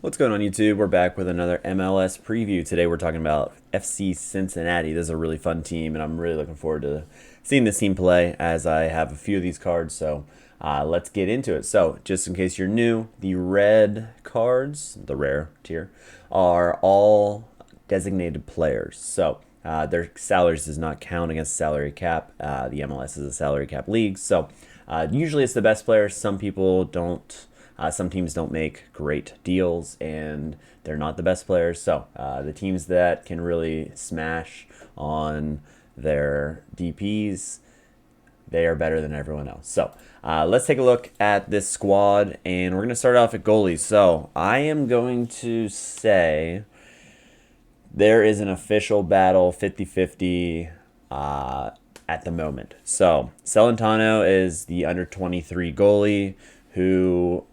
What's going on, YouTube? We're back with another MLS preview. Today we're talking about FC Cincinnati. This is a really fun team, and I'm really looking forward to seeing this team play as I have a few of these cards. So let's get into it. So just in case you're new, the red cards, the rare tier, are all designated players. So their salaries does not count against salary cap. The MLS is a salary cap league. So usually it's the best players. Some people don't. Some teams don't make great deals, and they're not the best players. So the teams that can really smash on their DPs, they are better than everyone else. So let's take a look at this squad, and we're going to start off at goalies. So I am going to say there is an official battle 50-50 at the moment. So Celentano is the under 23 goalie who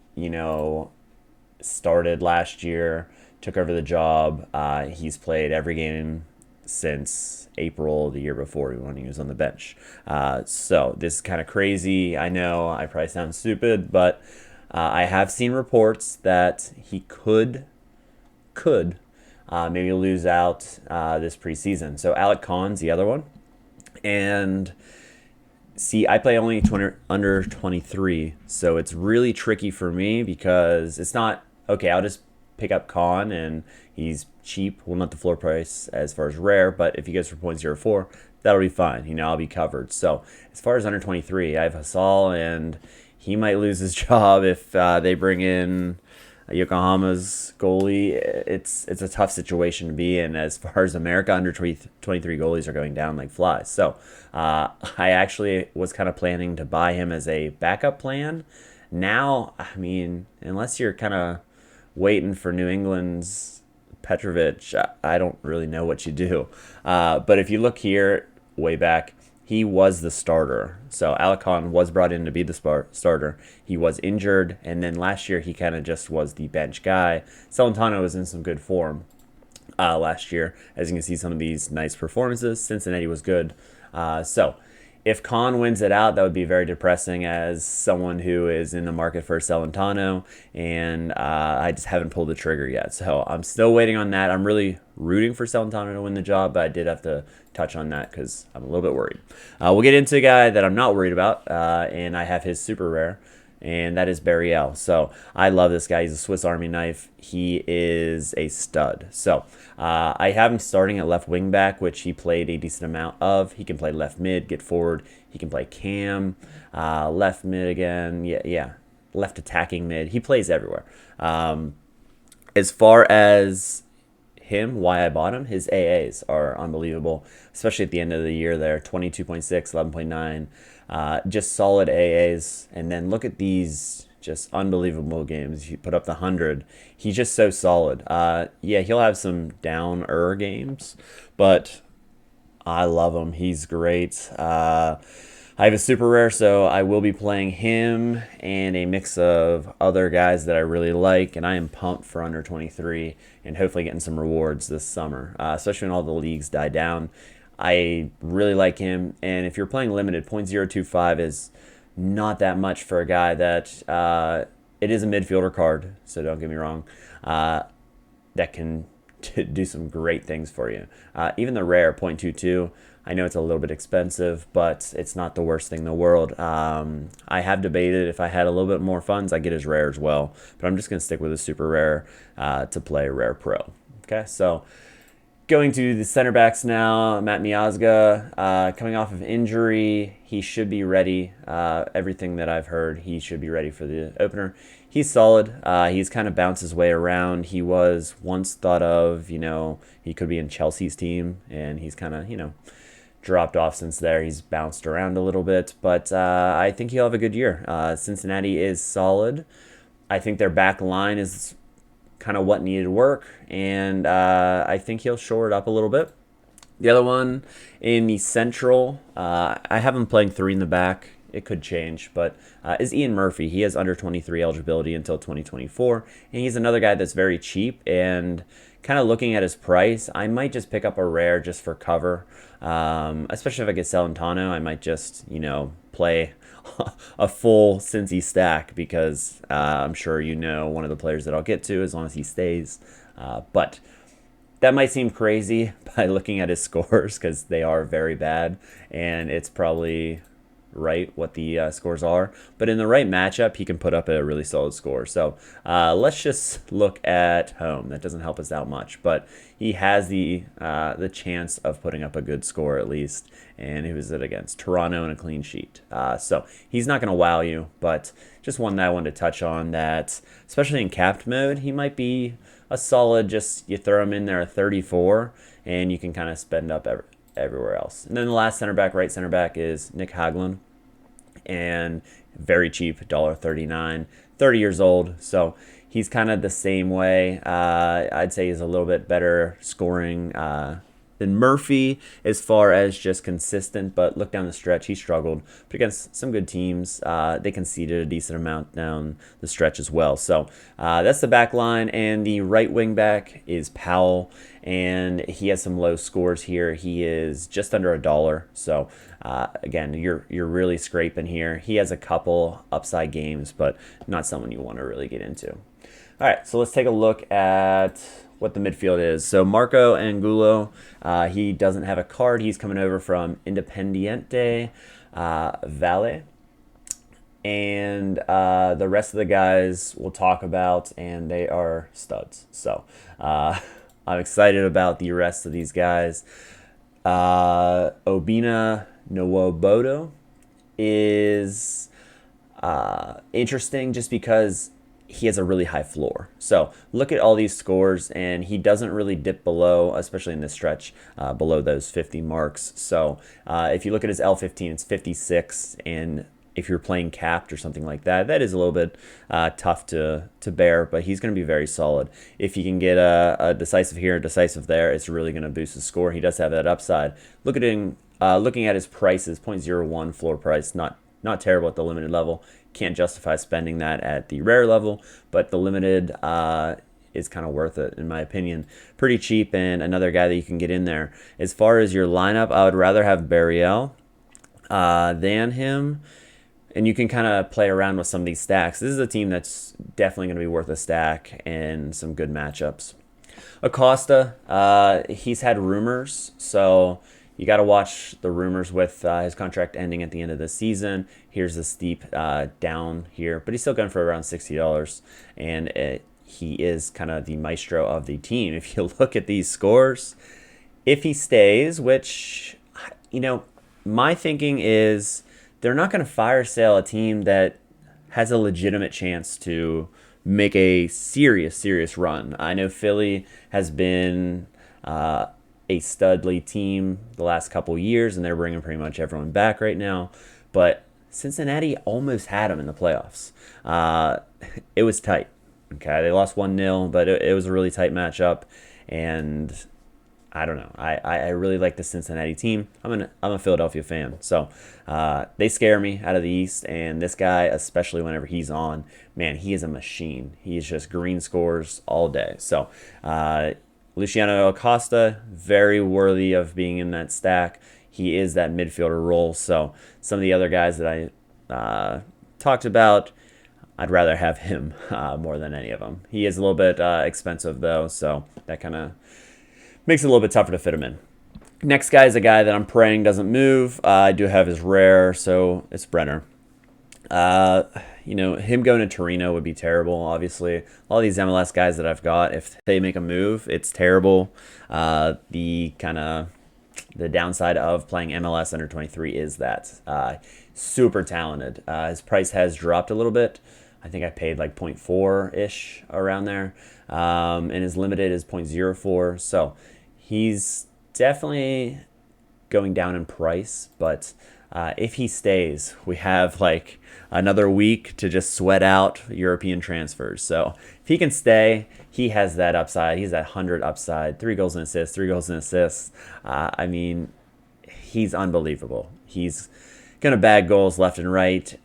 started last year, took over the job. He's played every game since April the year before when he was on the bench. So this is kind of crazy. I know I probably sound stupid, but I have seen reports that he could maybe lose out this preseason. So Alec Kahn's the other one. And see, I play only under 23, so it's really tricky for me because it's not, okay, I'll just pick up Kahn and he's cheap. Well, not the floor price as far as rare, but if he goes for 0.04, that'll be fine. I'll be covered. So as far as under 23, I have Hasal, and he might lose his job if they bring in Yokohama's goalie. It's a tough situation to be in as far as America. Under 23 goalies are going down like flies. So I actually was kind of planning to buy him as a backup plan. Now, I mean, unless you're kind of waiting for New England's Petrovic, I don't really know what you do. But if you look here way back, he was the starter. So Alec Kahn was brought in to be the starter. He was injured, and then last year he kind of just was the bench guy. Celentano was in some good form last year. As you can see, some of these nice performances. Cincinnati was good. So if Kahn wins it out, that would be very depressing as someone who is in the market for Celentano, and I just haven't pulled the trigger yet. So I'm still waiting on that. I'm really rooting for Celentano to win the job, but I did have to touch on that because I'm a little bit worried. We'll get into a guy that I'm not worried about, and I have his super rare, and that is Barriel. So I love this guy. He's a Swiss Army knife. He is a stud. So I have him starting at left wing back, which he played a decent amount of. He can play left mid, get forward. He can play cam, left mid again. Yeah, left attacking mid. He plays everywhere. As far as him, why I bought him, his AAs are unbelievable, especially at the end of the year there. 22.6, 11.9, just solid AAs. And then look at these just unbelievable games. He put up the 100. He's just so solid. Yeah, he'll have some downer games, but I love him. He's great. I have a super rare, so I will be playing him and a mix of other guys that I really like, and I am pumped for under 23 and hopefully getting some rewards this summer, especially when all the leagues die down. I really like him, and if you're playing limited, 0.025 is not that much for a guy that it is a midfielder card, so don't get me wrong, that can do some great things for you. Even the rare 0.22, I know it's a little bit expensive, but it's not the worst thing in the world. I have debated if I had a little bit more funds, I'd get his rare as well. But I'm just going to stick with a super rare to play Rare Pro. Okay, so going to the center backs now. Matt Miazga, coming off of injury, he should be ready. Everything that I've heard, he should be ready for the opener. He's solid. He's kind of bounced his way around. He was once thought of, he could be in Chelsea's team, and he's kind of, dropped off since there. He's bounced around a little bit, but I think he'll have a good year. Cincinnati is solid. I think their back line is kind of what needed work, and I think he'll shore it up a little bit. The other one in the central, I have him playing three in the back, it could change, but is Ian Murphy. He has under 23 eligibility until 2024, and he's another guy that's very cheap. And kind of looking at his price, I might just pick up a rare just for cover, especially if I get Celentano. I might just, play a full Cincy stack because I'm sure one of the players that I'll get to as long as he stays. But that might seem crazy by looking at his scores because they are very bad, and it's probably right what the scores are. But in the right matchup, he can put up a really solid score. So let's just look at home. That doesn't help us out much, but he has the chance of putting up a good score at least. And who is it against? Toronto in a clean sheet. So he's not going to wow you, but just one that I wanted to touch on that, especially in capped mode, he might be a solid, just you throw him in there at 34 and you can kind of spend up everywhere else. And then the last right center back is Nick Haglund, and very cheap, $1.39, 30 years old. So he's kind of the same way. I'd say he's a little bit better scoring than Murphy as far as just consistent, but look down the stretch, he struggled. But against some good teams, they conceded a decent amount down the stretch as well. So that's the back line, and the right wing back is Powell, and he has some low scores here. He is just under $1. So again, you're really scraping here. He has a couple upside games, but not someone you want to really get into. All right, so let's take a look at what the midfield is. So Marco Angulo, he doesn't have a card. He's coming over from Independiente Valle. And the rest of the guys we'll talk about, and they are studs. So I'm excited about the rest of these guys. Obina Nwobodo is interesting just because he has a really high floor. So look at all these scores, and he doesn't really dip below, especially in this stretch, below those 50 marks. So if you look at his L15, it's 56, and if you're playing capped or something like that, that is a little bit tough to bear, but he's going to be very solid. If he can get a decisive here, a decisive there, it's really going to boost his score. He does have that upside. looking at his prices, 0.01 floor price, not terrible at the limited level. Can't justify spending that at the rare level, but the limited is kind of worth it, in my opinion. Pretty cheap, and another guy that you can get in there. As far as your lineup, I would rather have Barriel than him, and you can kind of play around with some of these stacks. This is a team that's definitely going to be worth a stack and some good matchups. Acosta, he's had rumors, so you got to watch the rumors with his contract ending at the end of the season. Here's the steep down here, but he's still going for around $60, and he is kind of the maestro of the team. If you look at these scores, if he stays, which, my thinking is they're not going to fire sale a team that has a legitimate chance to make a serious run. I know Philly has been a studly team the last couple years, and they're bringing pretty much everyone back right now. But Cincinnati almost had them in the playoffs. It was tight. Okay, they lost 1-0, but it was a really tight matchup, and I don't know. I really like the Cincinnati team. I'm a Philadelphia fan, so they scare me out of the East. And this guy, especially whenever he's on, man, he is a machine. He's just green scores all day. So Luciano Acosta, very worthy of being in that stack. He is that midfielder role. So some of the other guys that I talked about, I'd rather have him more than any of them. He is a little bit expensive, though, so that kind of makes it a little bit tougher to fit him in. Next guy is a guy that I'm praying doesn't move. I do have his rare, so it's Brenner. Him going to Torino would be terrible, obviously. All these MLS guys that I've got, if they make a move, it's terrible. The downside of playing MLS under 23 is that super talented. His price has dropped a little bit. I think I paid like 0.4-ish around there. And his limited is 0.04. So he's definitely going down in price, but if he stays, we have like another week to just sweat out European transfers. So if he can stay, he has that upside. He's that 100 upside, 3 goals and assists. I mean, he's unbelievable. He's gonna bag goals left and right.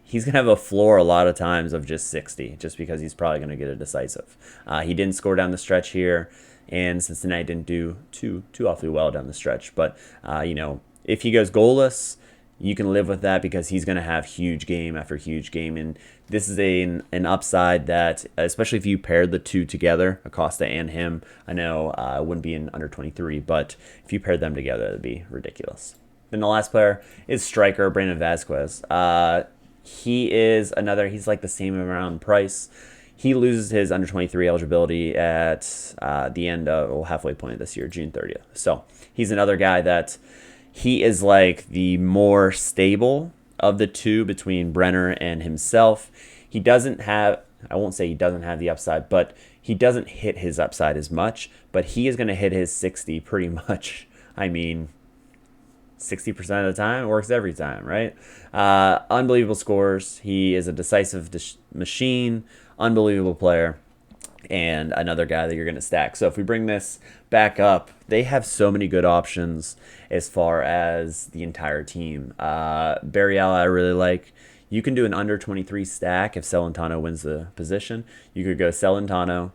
He's gonna have a floor a lot of times of just 60, just because he's probably gonna get a decisive. He didn't score down the stretch here, and Cincinnati didn't do too awfully well down the stretch. But you know, if he goes goalless, you can live with that because he's going to have huge game after huge game. And this is an upside that, especially if you paired the two together, Acosta and him, I know it wouldn't be in under 23, but if you paired them together, it'd be ridiculous. Then the last player is striker Brandon Vasquez. He is another, he's like the same around price. He loses his under 23 eligibility at the end of halfway point this year, June 30th. So he's another guy that he is like the more stable of the two between Brenner and himself. He doesn't have, I won't say he doesn't have the upside, but he doesn't hit his upside as much. But he is going to hit his 60 pretty much. I mean, 60% of the time. It works every time, right? Unbelievable scores. He is a decisive machine. Unbelievable player. And another guy that you're going to stack. So if we bring this back up, they have so many good options as far as the entire team. Barrial, I really like. You can do an under 23 stack if Celentano wins the position. You could go Celentano.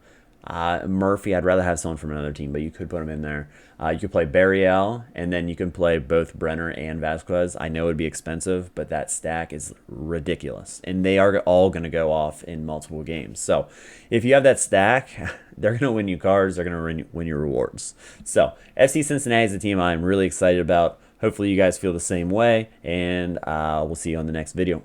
Murphy, I'd rather have someone from another team, but you could put him in there. You could play Barrial, and then you can play both Brenner and Vasquez. I know it would be expensive, but that stack is ridiculous. And they are all going to go off in multiple games. So if you have that stack, they're going to win you cards. They're going to win you rewards. So FC Cincinnati is a team I'm really excited about. Hopefully you guys feel the same way, and we'll see you on the next video.